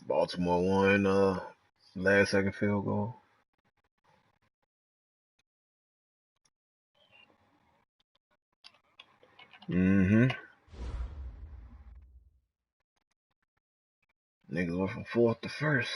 Baltimore won last second field goal. Mm-hmm. Niggas went from fourth to first.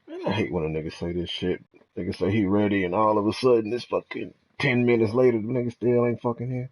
Man, I hate when a nigga say this shit. Nigga say he ready, and all of a sudden, it's fucking 10 minutes later, the nigga still ain't fucking here.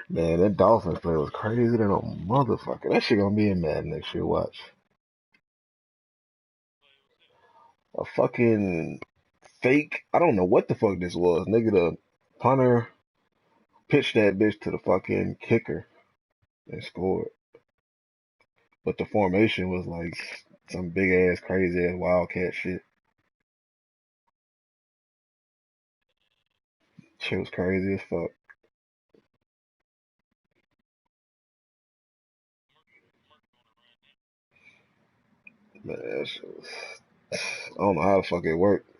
Man, that Dolphins play was crazy than a motherfucker. That shit gonna be in Madden next year. Watch. A fucking fake. I don't know what the fuck this was. Nigga, the punter pitched that bitch to the fucking kicker and scored. But the formation was like some big ass, crazy ass wildcat shit. Shit was crazy as fuck. Man, that shit was. I don't know how the fuck it worked.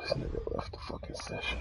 This nigga left the fucking session.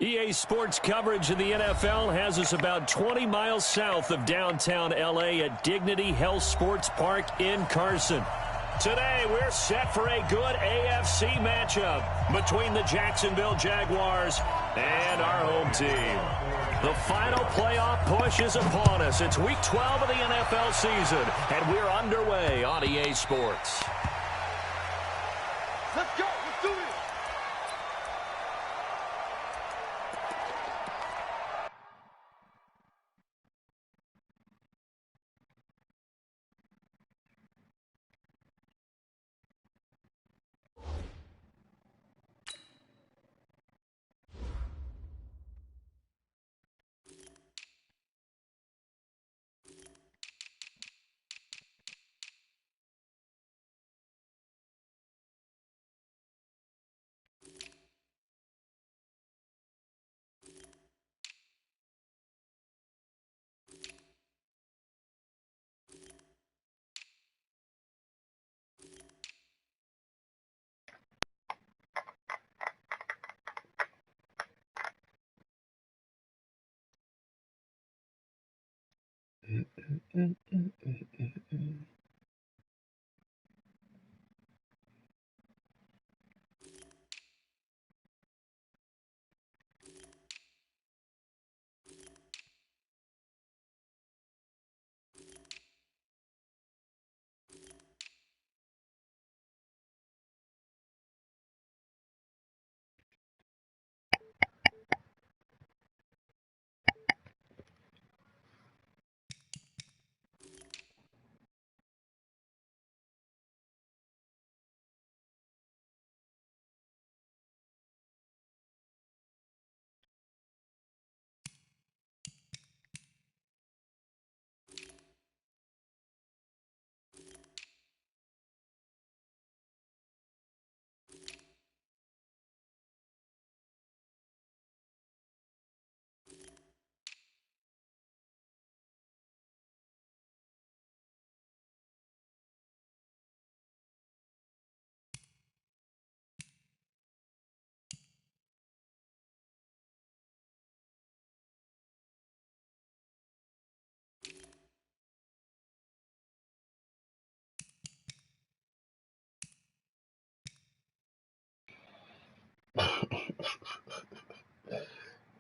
EA Sports coverage of the NFL has us about 20 miles south of downtown L.A. at Dignity Health Sports Park in Carson. Today, we're set for a good AFC matchup between the Jacksonville Jaguars and our home team. The final playoff push is upon us. It's Week 12 of the NFL season, and we're underway on EA Sports. Let's go. Let's do it.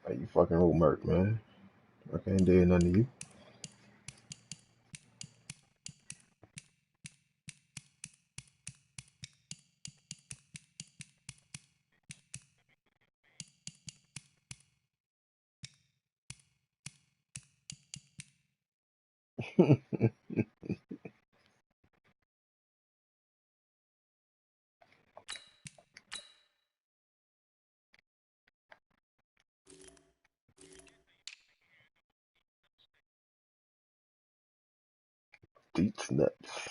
Hey, you fucking old Merc, man. I can't do nothing to you. Deets nuts.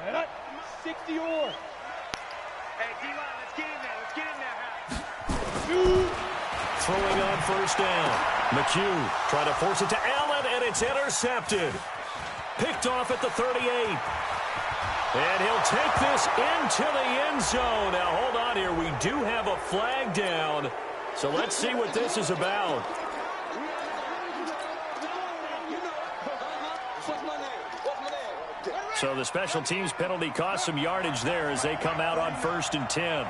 Set up. 60 or. Hey, D-line, let's get in there. Let's get in there. Throwing on first down. McHugh trying to force it to Allen, and it's intercepted. Picked off at the 38. And he'll take this into the end zone. Now, hold on here. We do have a flag down. So let's see what this is about. So the special teams penalty cost some yardage there as they come out on 1st and 10.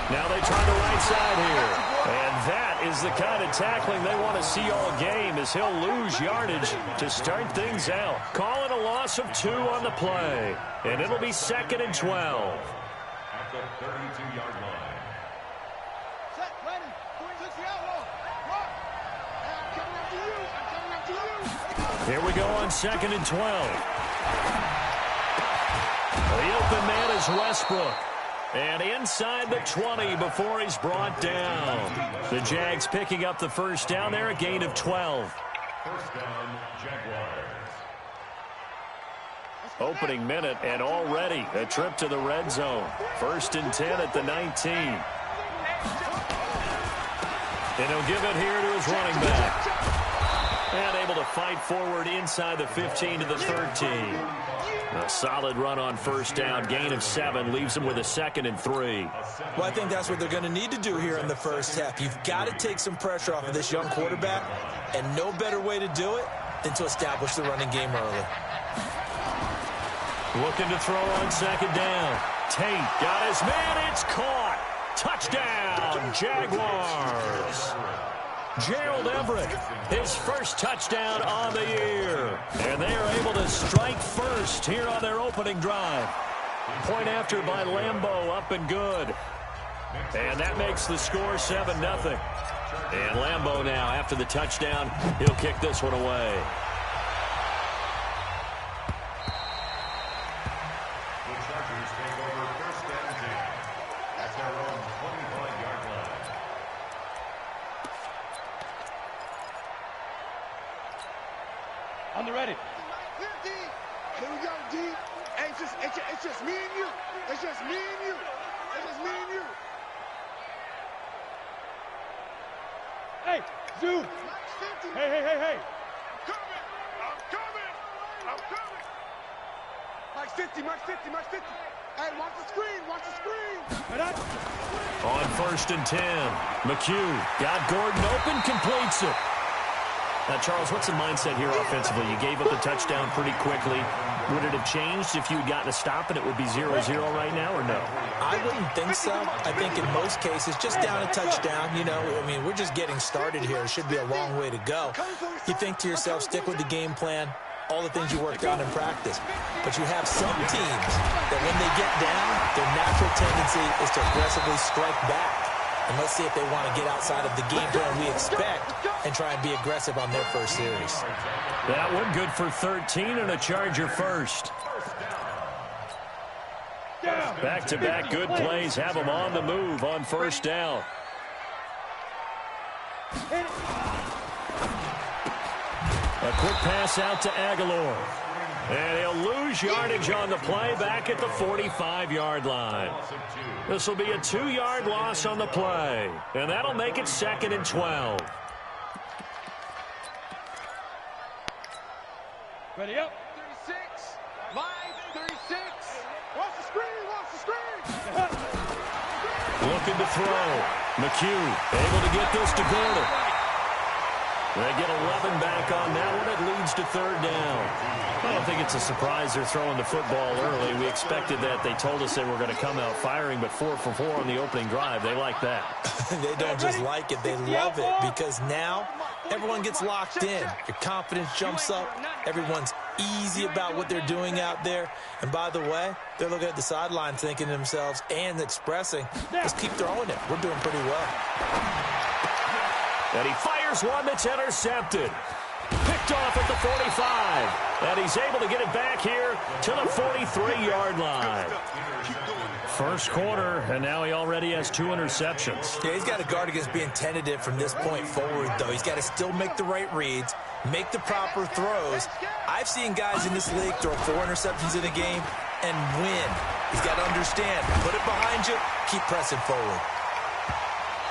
Now they try the right side here. And that is the kind of tackling they want to see all game as he'll lose yardage to start things out. Call it a loss of 2 on the play. And it'll be 2nd and 12. At the 32-yard line. Set, ready. Switch the outlaw. Rock. I'm coming after you. I'm coming after you. Here we go on 2nd and 12. The open man is Westbrook. And inside the 20 before he's brought down. The Jags picking up the first down there, a gain of 12. First down, Jaguars. Opening minute and already a trip to the red zone. 1st and 10 at the 19. And he'll give it here to his running back. And able to fight forward inside the 15 to the 13. A solid run on first down. Gain of 7 leaves him with a 2nd and 3. Well, I think that's what they're going to need to do here in the first half. You've got to take some pressure off of this young quarterback, and no better way to do it than to establish the running game early. Looking to throw on second down. Tate got his man. It's caught. Touchdown, Jaguars. Gerald Everett, his first touchdown on the year. And they are able to strike first here on their opening drive. Point after by Lambeau, up and good. And that makes the score 7-0. And Lambeau now, after the touchdown, he'll kick this one away. The Chargers take over first down and 10 at their own 25-yard line. On the ready. Here we go, D. Hey, it's just me and you. It's just me and you. It's just me and you. Hey, Zoo. Hey. I'm coming. Mike 50. Hey, watch the screen. On first and 10, McHugh got Gordon open, completes it. Now, Charles, what's the mindset here offensively? You gave up the touchdown pretty quickly. Would it have changed if you had gotten a stop and it would be 0-0 right now, or no? I wouldn't think so. I think in most cases, just down a touchdown, you know, I mean, we're just getting started here. It should be a long way to go. You think to yourself, stick with the game plan, all the things you worked on in practice. But you have some teams that when they get down, their natural tendency is to aggressively strike back. And let's see if they want to get outside of the game plan we expect and try and be aggressive on their first series. That one good for 13 and a Charger first. Back-to-back good plays have them on the move on first down. A quick pass out to Aguilar. And he'll lose yardage on the play back at the 45-yard line. This will be a 2-yard loss on the play. And that'll make it 2nd and 12. Ready up. 36. Live 36. Watch the screen. Looking to throw. McHugh able to get this to Gordon. They get 11 back on that one. It leads to 3rd down. I don't think it's a surprise they're throwing the football early. We expected that. They told us they were going to come out firing, but 4 for 4 on the opening drive. They like that. They don't just like it. They love it because now everyone gets locked in. Your confidence jumps up. Everyone's easy about what they're doing out there. And by the way, they're looking at the sideline thinking to themselves and expressing, let's keep throwing it. We're doing pretty well. And he fires one that's intercepted. Picked off at the 45. And he's able to get it back here to the 43-yard line. First quarter, and now he already has 2 interceptions. Yeah, he's got to guard against being tentative from this point forward, though. He's got to still make the right reads, make the proper throws. I've seen guys in this league throw 4 interceptions in a game and win. He's got to understand, put it behind you, keep pressing forward.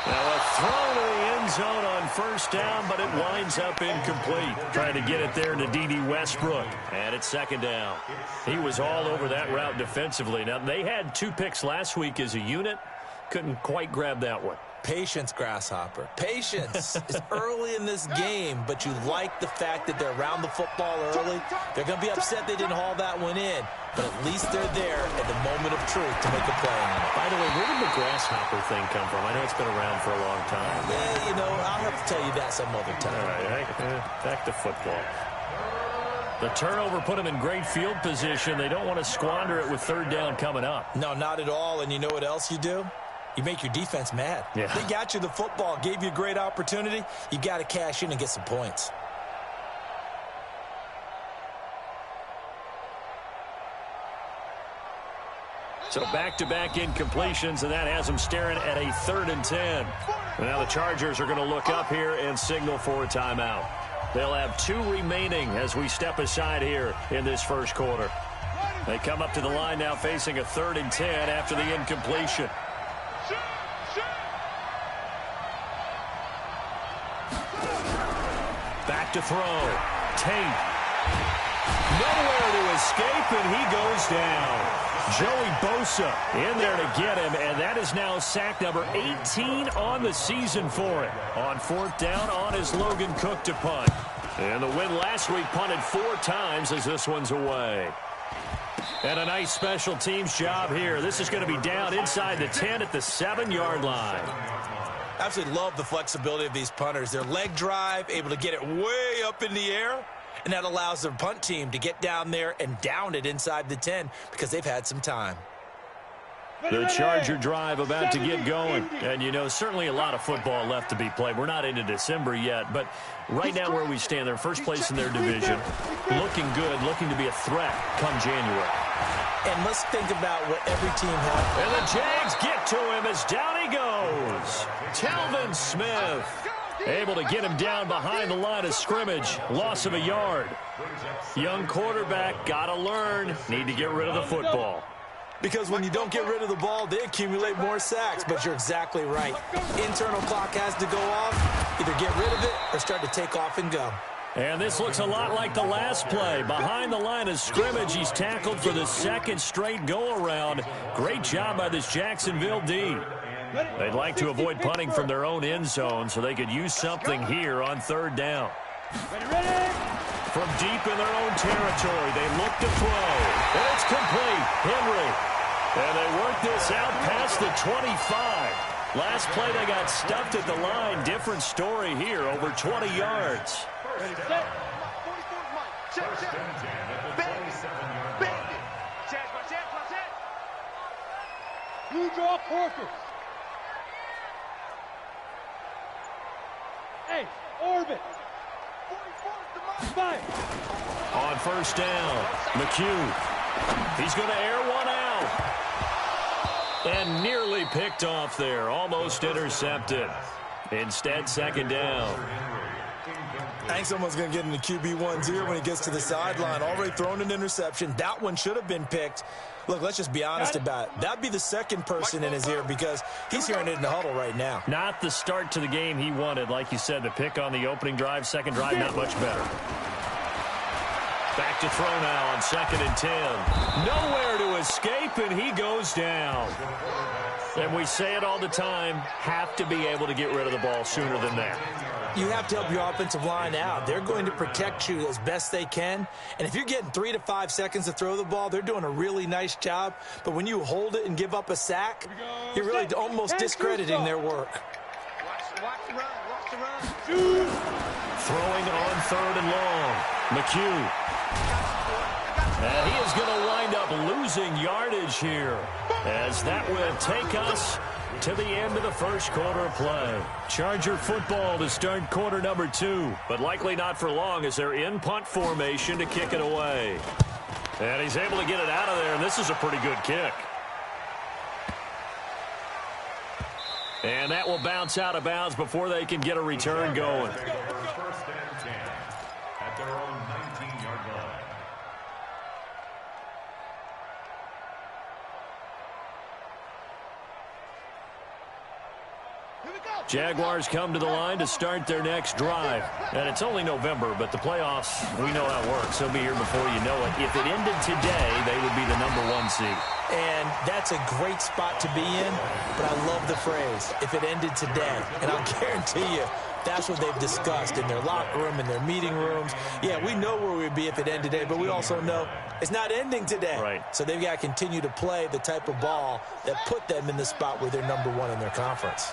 Now a throw to the end zone on first down, but it winds up incomplete. Trying to get it there to D.D. Westbrook. And it's 2nd down. He was all over that route defensively. Now, they had 2 picks last week as a unit. Couldn't quite grab that one. Patience, Grasshopper. Patience is early in this game, but you like the fact that they're around the football early. They're going to be upset they didn't haul that one in, but at least they're there at the moment of truth to make a play on it. By the way, where did the Grasshopper thing come from? I know it's been around for a long time. Yeah, you know, I'll have to tell you that some other time. All right, back to football. The turnover put them in great field position. They don't want to squander it with 3rd down coming up. No, not at all. And you know what else you do? You make your defense mad. Yeah. They got you the football, gave you a great opportunity. You got to cash in and get some points. So back-to-back incompletions, and that has them staring at a 3rd and 10. Now the Chargers are going to look up here and signal for a timeout. They'll have 2 remaining as we step aside here in this first quarter. They come up to the line now facing a 3rd and 10 after the incompletion. Back to throw. Tate. Nowhere to escape, and he goes down. Joey Bosa in there to get him, and that is now sack number 18 on the season for him. On 4th down on his Logan Cook to punt. And the win last week punted 4 times as this one's away. And a nice special teams job here. This is going to be down inside the 10 at the 7-yard line. Absolutely love the flexibility of these punters. Their leg drive, able to get it way up in the air, and that allows their punt team to get down there and down it inside the 10 because they've had some time. The Charger drive about to get going. And, you know, certainly a lot of football left to be played. We're not into December yet, but right now where we stand, they're first place in their division, looking good, looking to be a threat come January. And let's think about what every team has. And the Jags get to him as down he goes. Telvin Smith able to get him down behind the line of scrimmage. Loss of a yard. Young quarterback, got to learn. Need to get rid of the football. Because when you don't get rid of the ball, they accumulate more sacks. But you're exactly right. Internal clock has to go off. Either get rid of it or start to take off and go. And this looks a lot like the last play. Behind the line of scrimmage, he's tackled for the second straight go-around. Great job by this Jacksonville D. They'd like to avoid punting from their own end zone so they could use something here on third down. From deep in their own territory, they look to throw. And it's complete. Henry. And they work this out past the 25. Last play, they got stuffed at the line. Different story here, over 20 yards. You draw Corker. Hey, orbit. On first down, McHugh. He's going to air one out. And nearly picked off there. Almost intercepted. Instead, second down. I think someone's going to get into QB1's ear when he gets to the sideline. Already thrown an interception. That one should have been picked. Look, let's just be honest about it. That'd be the second person in his ear because he's hearing it in the huddle right now. Not the start to the game he wanted. Like you said, the pick on the opening drive, second drive, not much better. Back to throw now on 2nd and 10. Nowhere to escape, and he goes down. And we say it all the time, have to be able to get rid of the ball sooner than that. You have to help your offensive line out. They're going to protect you as best they can. And if you're getting 3 to 5 seconds to throw the ball, they're doing a really nice job. But when you hold it and give up a sack, you're really almost discrediting their work. Watch the run. Throwing on 3rd and long. McHugh. And he is going to wind up losing yardage here, as that will take us to the end of the first quarter of play. Charger football to start quarter number 2, but likely not for long as they're in punt formation to kick it away. And he's able to get it out of there, and this is a pretty good kick. And that will bounce out of bounds before they can get a return going. First and 10 at their own 19-yard line. Jaguars come to the line to start their next drive. And it's only November, but the playoffs, we know how it works. They'll be here before you know it. If it ended today, they would be the #1 seed. And that's a great spot to be in, but I love the phrase, if it ended today. And I'll guarantee you, that's what they've discussed in their locker room, in their meeting rooms. Yeah, we know where we'd be if it ended today, but we also know it's not ending today. Right. So they've got to continue to play the type of ball that put them in the spot where they're #1 in their conference.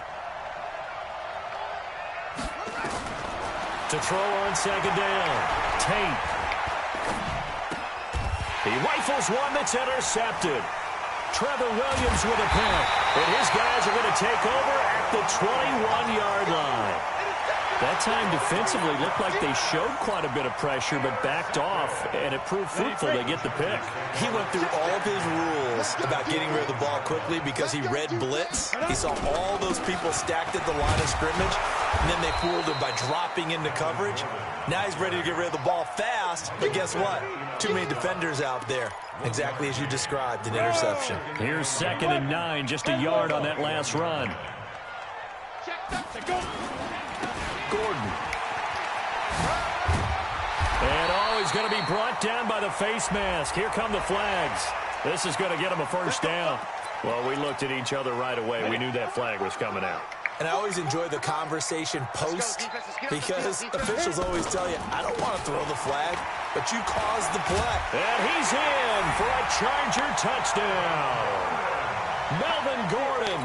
To throw on 2nd down, Tate. He rifles one that's intercepted. Trevor Williams with a pick. And his guys are going to take over at the 21-yard line. That time defensively looked like they showed quite a bit of pressure but backed off, and it proved fruitful. They get the pick. He went through all of his rules about getting rid of the ball quickly because he read blitz. He saw all those people stacked at the line of scrimmage, and then they fooled him by dropping into coverage. Now he's ready to get rid of the ball fast, but guess what? Too many defenders out there. Exactly as you described, an interception. Here's 2nd and 9, just a yard on that last run. Gordon. And he's going to be brought down by the face mask. Here come the flags. This is going to get him a first down. Well, we looked at each other right away. We knew that flag was coming out. And I always enjoy the conversation post because officials always tell you, I don't want to throw the flag. but you caused the play. And he's in for a Charger touchdown. Melvin Gordon,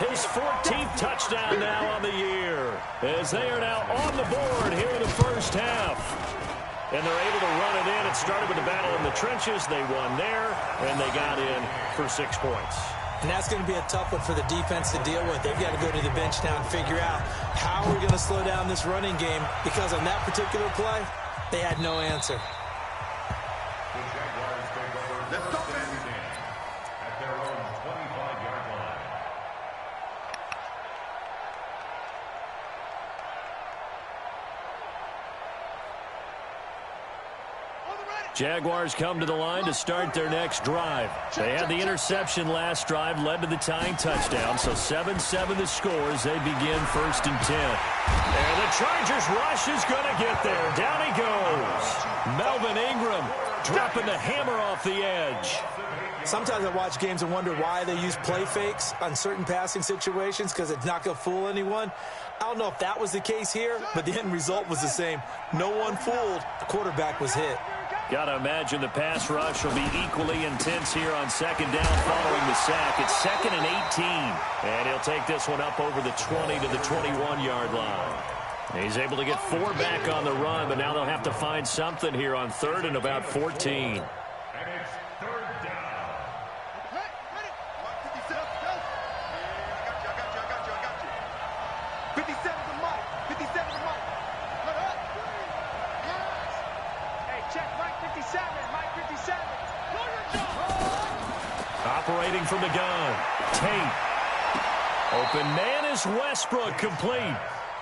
his 14th touchdown now on the year, as they are now on the board here in the first half. And they're able to run it in. It started with a battle in the trenches. They won there, and they got in for 6 points. And that's going to be a tough one for the defense to deal with. They've got to go to the bench now and figure out how we're going to slow down this running game, because on that particular play, they had no answer. The Jaguars take over first and 10 at their own 25-yard line. Jaguars come to the line to start their next drive. They had the interception last drive, led to the tying touchdown, so 7-7 the score as they begin first and 10. And the Chargers rush is going to get there. Down he goes. Melvin Ingram dropping the hammer off the edge. Sometimes I watch games and wonder why they use play fakes on certain passing situations, because it's not going to fool anyone. I don't know if that was the case here, but the end result was the same. No one fooled. The quarterback was hit. Got to imagine the pass rush will be equally intense here on second down following the sack. It's 2nd and 18. And he'll take this one up over the 20 to the 21-yard line. He's able to get 4 back on the run, but now they'll have to find something here on 3rd and about 14. And it's 3rd down. Operating from the gun, Tate. Open man is Westbrook, complete.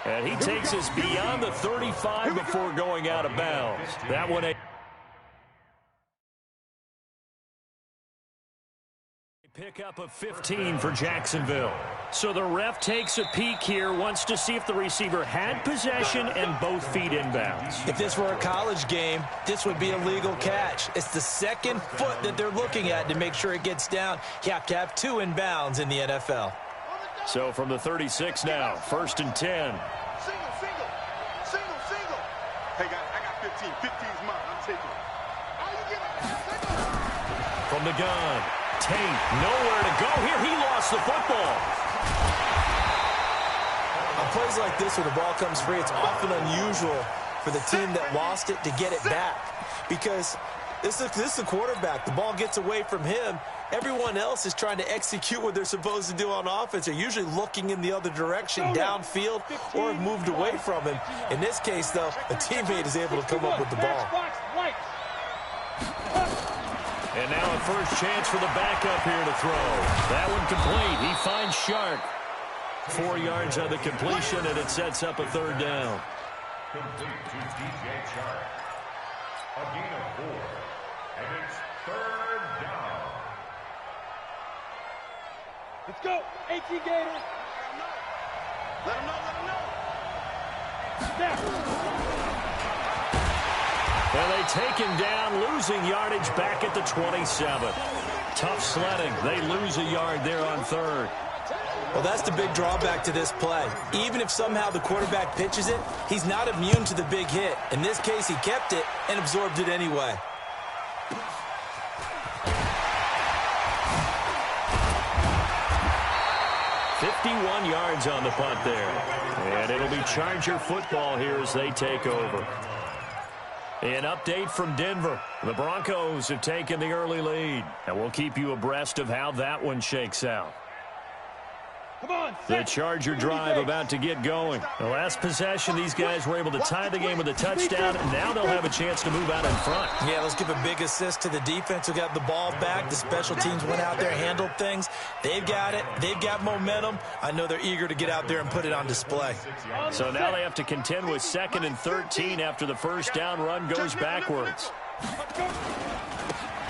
And he takes us beyond the 35 before going out of bounds. That one a pickup of 15 for Jacksonville. So the ref takes a peek here, wants to see if the receiver had possession and both feet inbounds. If this were a college game, this would be a legal catch. It's the second foot that they're looking at to make sure it gets down. You have to have 2 inbounds in the NFL. So from the 36 now, 1st and 10. Single. Hey, guys, I got 15. 15's mine. I'm taking it. How you get it? From the gun, Tate, nowhere to go here. He lost the football. On plays like this where the ball comes free, it's often unusual for the team that lost it to get it back, because this is the quarterback. The ball gets away from him. Everyone else is trying to execute what they're supposed to do on offense. They're usually looking in the other direction, downfield, or have moved away from him. In this case, though, a teammate is able to come up with the ball. And now a first chance for the backup here to throw. That one complete. He finds Sharp. 4 yards on the completion, and it sets up a 3rd down. Complete to DJ Chark. A gain of 4. And it's 3rd down. Let's go. 18 Gators. Let him know. And they take him down, losing yardage back at the 27. Tough sledding. They lose a yard there on 3rd. Well, that's the big drawback to this play. Even if somehow the quarterback pitches it, he's not immune to the big hit. In this case, he kept it and absorbed it anyway. .51 yards on the punt there. And it'll be Charger football here as they take over. An update from Denver. The Broncos have taken the early lead, and we'll keep you abreast of how that one shakes out. The Charger drive about to get going. The last possession, these guys were able to tie the game with a touchdown, and now they'll have a chance to move out in front. Yeah, let's give a big assist to the defense who got the ball back. The special teams went out there, handled things. They've got it. They've got momentum. I know they're eager to get out there and put it on display. So now they have to contend with 2nd and 13 after the first down run goes backwards.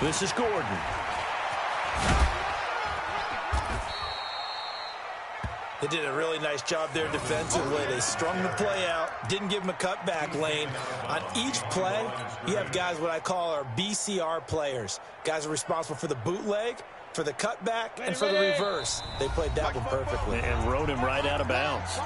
This is Gordon. They did a really nice job there defensively. They strung the play out, didn't give him a cutback lane. On each play, you have guys what I call our BCR players. Guys are responsible for the bootleg, for the cutback, and for the reverse. They played that one perfectly. And rode him right out of bounds.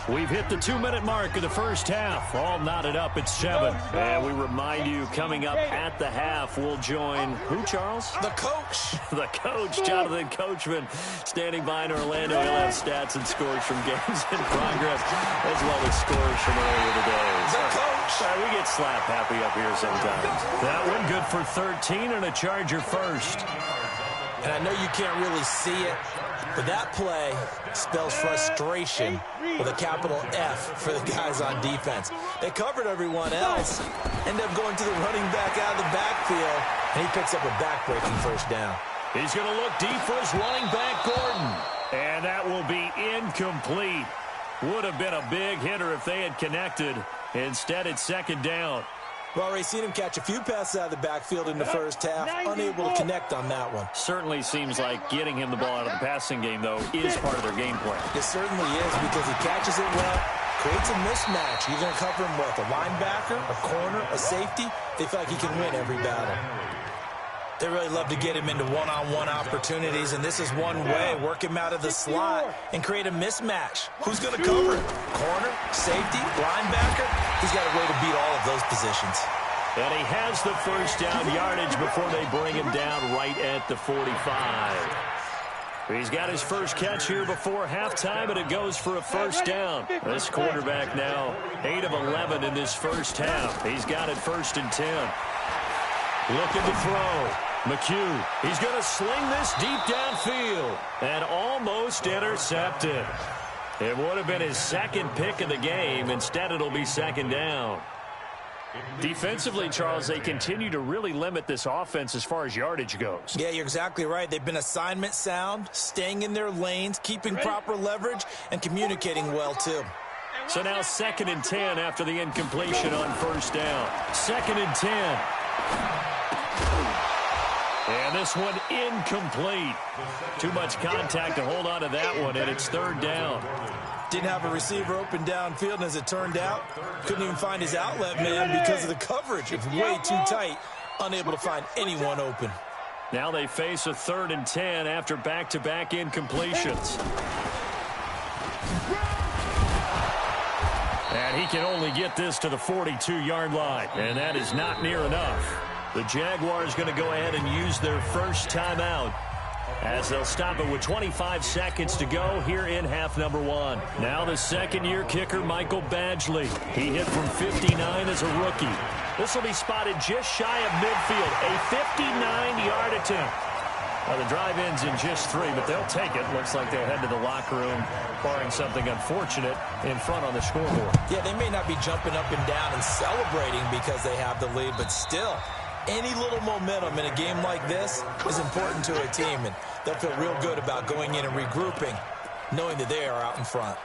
We've hit the 2-minute mark of the first half. All knotted up at 7. And we remind you, coming up at the half, we'll join who, Charles? The coach. The coach, Jonathan Coachman, standing by in Orlando. He'll have stats and scores from games in progress, as well as scores from earlier today. The coach. We get slap happy up here sometimes. That one good for 13 and a Charger first. And I know you can't really see it, but that play spells frustration with a capital F for the guys on defense. They covered everyone else, end up going to the running back out of the backfield, and he picks up a back-breaking first down. He's going to look deep for his running back, Gordon. And that will be incomplete. Would have been a big hitter if they had connected. Instead, it's second down. We've already seen him catch a few passes out of the backfield in the first half, unable to connect on that one. Certainly seems like getting him the ball out of the passing game, though, is part of their game plan. It certainly is, because he catches it well, creates a mismatch. You're going to cover him with a linebacker, a corner, a safety. They feel like he can win every battle. They really love to get him into one-on-one opportunities, and this is one way. Work him out of the slot and create a mismatch. Who's going to cover him? Corner, safety, linebacker? He's got a way to beat all of those positions. And he has the first down yardage before they bring him down right at the 45. He's got his first catch here before halftime, and it goes for a first down. This quarterback now 8 of 11 in this first half. He's got it 1st and 10. Looking to throw. McHugh, he's going to sling this deep downfield and almost intercepted. It would have been his second pick of the game. Instead, it'll be second down. Defensively, Charles, they continue to really limit this offense as far as yardage goes. Yeah, you're exactly right. They've been assignment sound, staying in their lanes, keeping proper leverage, and communicating well, too. So now 2nd and 10 after the incompletion on first down. 2nd and 10. And this one incomplete. Too much contact to hold on to that one, and it's 3rd down. Didn't have a receiver open downfield, and as it turned out, couldn't even find his outlet man because of the coverage. It's way too tight, unable to find anyone open. Now they face a 3rd and 10 after back-to-back incompletions. And he can only get this to the 42-yard line, and that is not near enough. The Jaguars going to go ahead and use their first timeout as they'll stop it with 25 seconds to go here in half number 1. Now the second-year kicker, Michael Badgley. He hit from 59 as a rookie. This will be spotted just shy of midfield, a 59-yard attempt. Well, the drive ends in just 3, but they'll take it. Looks like they'll head to the locker room, barring something unfortunate in front on the scoreboard. Yeah, they may not be jumping up and down and celebrating because they have the lead, but still, any little momentum in a game like this is important to a team, and they'll feel real good about going in and regrouping, knowing that they are out in front.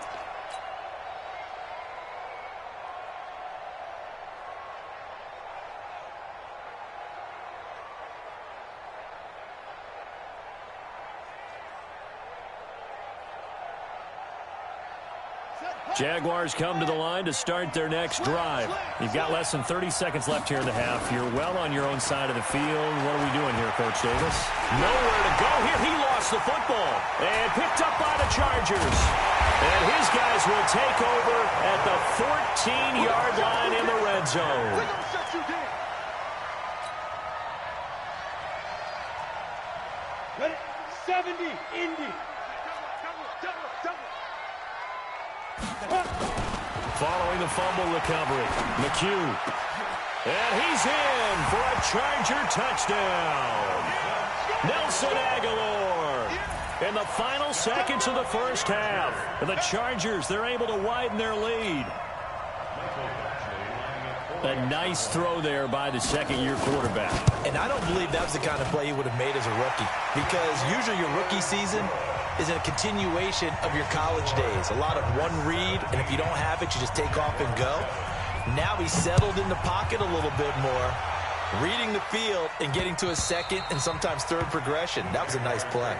Jaguars come to the line to start their next drive. You've got less than 30 seconds left here in the half. You're well on your own side of the field. What are we doing here, Coach Davis? Nowhere to go here. He lost the football and picked up by the Chargers. And his guys will take over at the 14-yard line in the red zone. Ready? 70, Indy. Following the fumble recovery, McHugh. And he's in for a Charger touchdown. Nelson Aguilar. In the final seconds of the first half, the Chargers, they're able to widen their lead. A nice throw there by the second-year quarterback. And I don't believe that was the kind of play he would have made as a rookie, because usually your rookie season is a continuation of your college days. A lot of one read, and if you don't have it, you just take off and go. Now he's settled in the pocket a little bit more, reading the field and getting to a second and sometimes third progression. That was a nice play.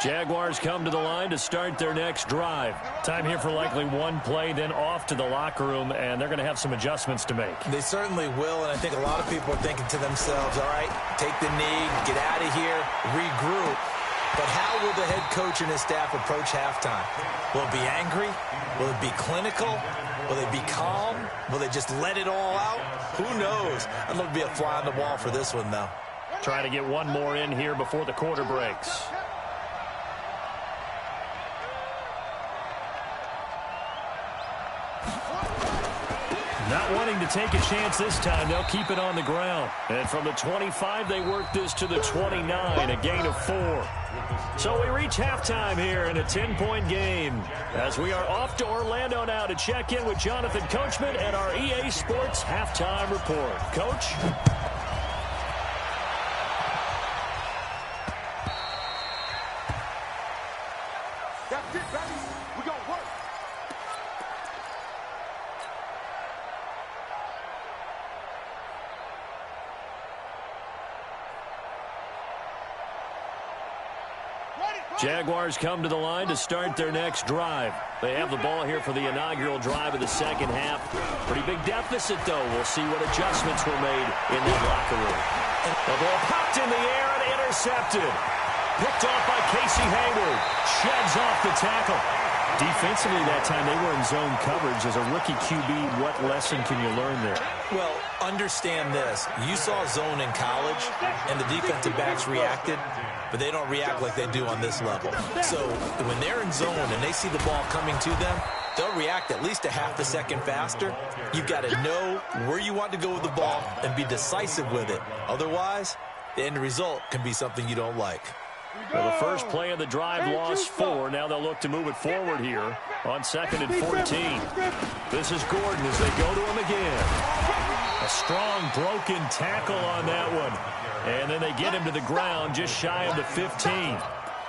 Jaguars come to the line to start their next drive. Time here for likely one play, then off to the locker room, and they're going to have some adjustments to make. They certainly will, and I think a lot of people are thinking to themselves, all right, take the knee, get out of here, regroup. But how will the head coach and his staff approach halftime? Will it be angry? Will it be clinical? Will they be calm? Will they just let it all out? Who knows? I'd love to be a fly on the wall for this one, though. Trying to get one more in here before the quarter breaks. Not wanting to take a chance this time, they'll keep it on the ground. And from the 25, they work this to the 29, a gain of 4. So we reach halftime here in a 10-point game as we are off to Orlando now to check in with Jonathan Coachman at our EA Sports Halftime Report. Coach? That's it, baby. We gonna work. Jaguars come to the line to start their next drive. They have the ball here for the inaugural drive of the second half. Pretty big deficit, though. We'll see what adjustments were made in that locker room. The ball popped in the air and intercepted. Picked off by Casey Hayward. Sheds off the tackle. Defensively that time, they were in zone coverage. As a rookie QB, what lesson can you learn there? Well, understand this. You saw zone in college, and the defensive backs reacted, but they don't react like they do on this level. So when they're in zone and they see the ball coming to them, they'll react at least a half a second faster. You've got to know where you want to go with the ball and be decisive with it. Otherwise, the end result can be something you don't like. Well, the first play of the drive lost 4. Now they'll look to move it forward here on 2nd and 14. This is Gordon as they go to him again. A strong broken tackle on that one. And then they get him to the ground just shy of the 15.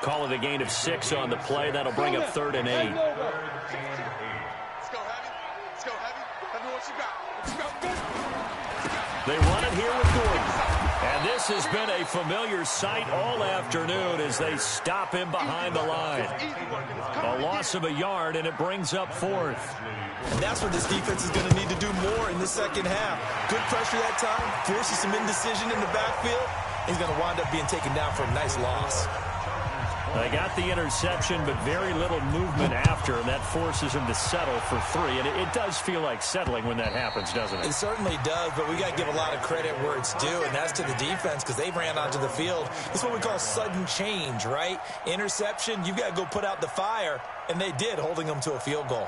Call it a gain of 6 on the play. That'll bring up 3rd and 8. Let's go, Heavy. Let's go, Heavy. Tell me what you got. What you got? They run it here with Gordon. And this has been a familiar sight all afternoon as they stop him behind the line. A loss of a yard, and it brings up 4th. And that's what this defense is going to need to do more in the second half. Good pressure that time, forces some indecision in the backfield. He's going to wind up being taken down for a nice loss. They got the interception, but very little movement after, and that forces him to settle for 3. And it does feel like settling when that happens, doesn't it? It certainly does, but we got to give a lot of credit where it's due, and that's to the defense because they ran onto the field. It's what we call sudden change, right? Interception, you've got to go put out the fire, and they did, holding them to a field goal.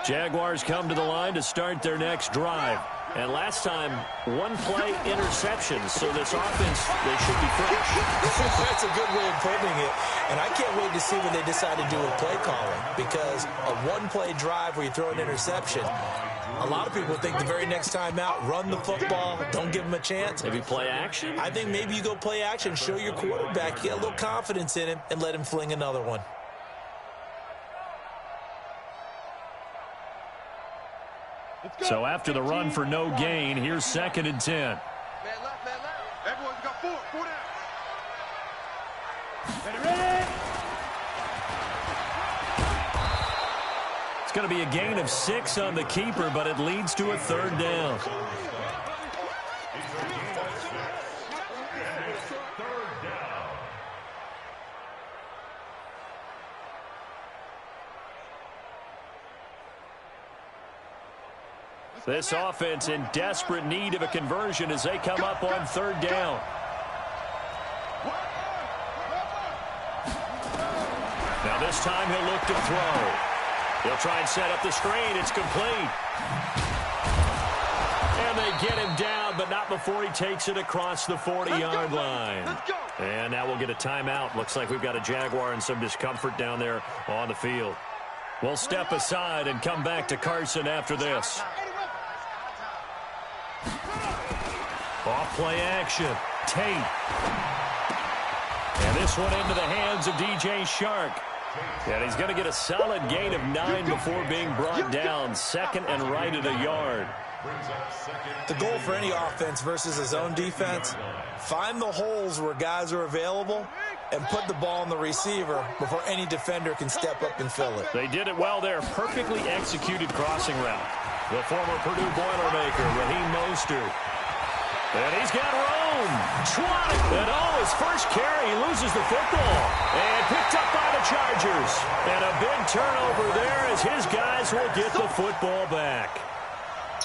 Jaguars come to the line to start their next drive. And last time, one play interceptions, so this offense, they should be fresh. That's a good way of putting it. And I can't wait to see what they decide to do with play calling, because a one-play drive where you throw an interception, a lot of people think the very next time out, run the football, don't give them a chance. Maybe play action? I think maybe you go play action, show your quarterback, get a little confidence in him, and let him fling another one. So after the run for no gain, here's 2nd and 10. Man left, man left. Everyone got 4. 4 down. Ready? It's going to be a gain of 6 on the keeper, but it leads to a 3rd down. This offense in desperate need of a conversion as they come up on 3rd down. Now this time he'll look to throw. He'll try and set up the screen. It's complete. And they get him down, but not before he takes it across the 40-yard line. And now we'll get a timeout. Looks like we've got a Jaguar in some discomfort down there on the field. We'll step aside and come back to Carson after this. Off play action. Tate. And this one into the hands of DJ Shark. And he's going to get a solid gain of 9 before being brought down. 2nd and right at a yard. The goal for any offense versus a zone defense, find the holes where guys are available and put the ball on the receiver before any defender can step up and fill it. They did it well there. Perfectly executed crossing route. The former Purdue Boilermaker, Raheem Mostert. And he's got room. And his first carry, he loses the football. And picked up by the Chargers. And a big turnover there as his guys will get the football back.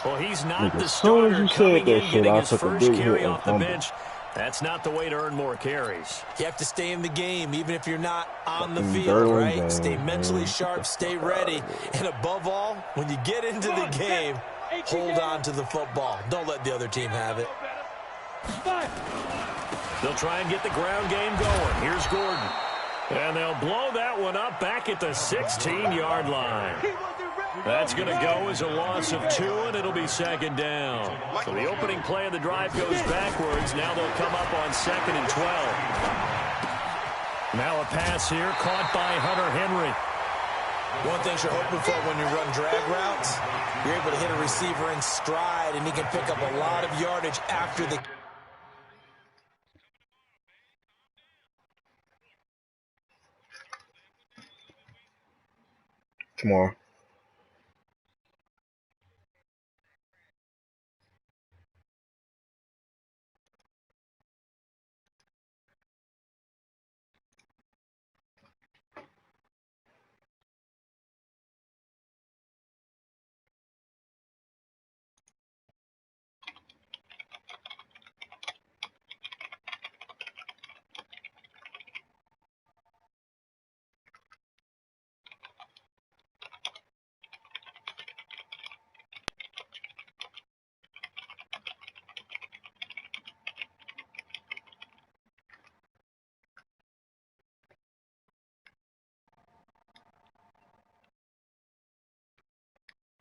Well, he's not the starter coming in, getting his first carry off the bench. That's not the way to earn more carries. You have to stay in the game, even if you're not on the field, right? Stay mentally sharp, stay ready. And above all, when you get into the game, hold on to the football. Don't let the other team have it. They'll try and get the ground game going. Here's Gordon. And they'll blow that one up back at the 16-yard line. That's going to go as a loss of 2, and it'll be second down. So the opening play of the drive goes backwards. Now they'll come up on 2nd and 12. Now a pass here caught by Hunter Henry. One thing you're hoping for when you run drag routes, you're able to hit a receiver in stride, and he can pick up a lot of yardage after the... Tomorrow.